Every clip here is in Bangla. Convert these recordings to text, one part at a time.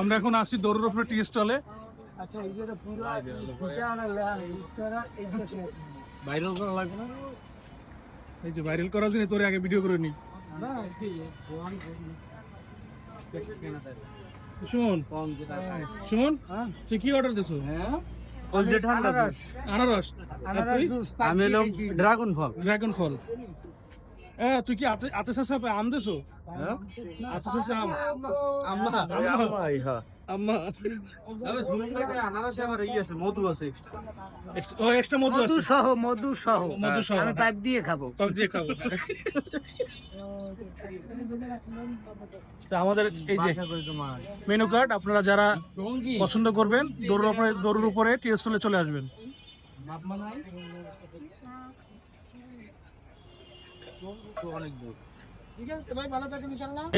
আমরা এখন আসি দৌড়ের উপরে টি স্টলে। আচ্ছা এই যে পুরো ভাইরাল করা লাগবে না? এই যে ভাইরাল করার জন্য তোরে আগে ভিডিও করে নি। শুন শুন, তুই কি অর্ডার দিছো? আনারস। আমি এলাম ড্রাগন ফল। ড্রাগন ফল। তুই কি আতে সাথে আম দিছো? আতে সাথে আম। আম্মা আম্মা আনারসে আমার এই আছে, মধু আছে, ও এক্সট্রা মধু আছে। মধু সহ আমি পাইপ দিয়ে খাবো। তা আমাদের এই যে মেনু কার্ড, আপনারা যারা পছন্দ করবেন দৌড়ের উপরে টি স্টলে চলে আসবেন।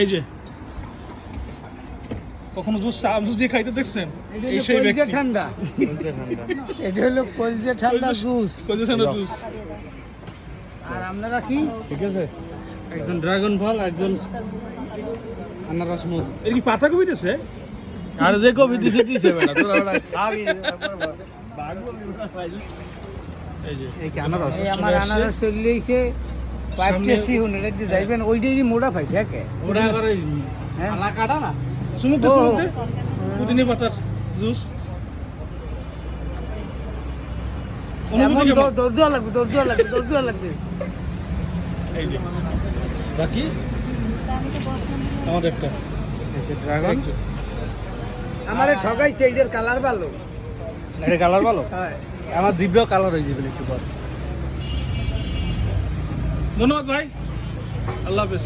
এই যে কখনো জুস দিয়ে খাইতে দেখছেন? এই সেই ব্যক্তি। ঠান্ডা, এটা হলো কলজে ঠান্ডা জুস। কলজে ঠান্ডা জুস। আর আপনারা কি? ঠিক আছে, একজন ড্রাগন ফল, একজন আনারস মধু। এর কি পাতা কবি দিছে? আর যে কবি দিছে বেটা, তোরা খাবি। এই যে এই আনারস, এই আমার আনারস চললেইছে। পাইপ টেসি হুন এটা দিয়ে যাইবেন, ওইটাই মোড়া পাই থাকে। ওটা করে আলা কাটা না, সুমুক দিছে মধ্যে পুদিনা পাতার জুস। এমন দৌড় লাগবে। এই যে বাকি আমাদের একটা ড্রাগন আমারে ঠগাইছে, এইটার কালার ভালো। এটা কালার ভালো? হ্যাঁ, আমার জিভটাও কালার হয়ে যাবে একটু পর। ধন্যবাদ ভাই, আল্লাহ হাফেজ।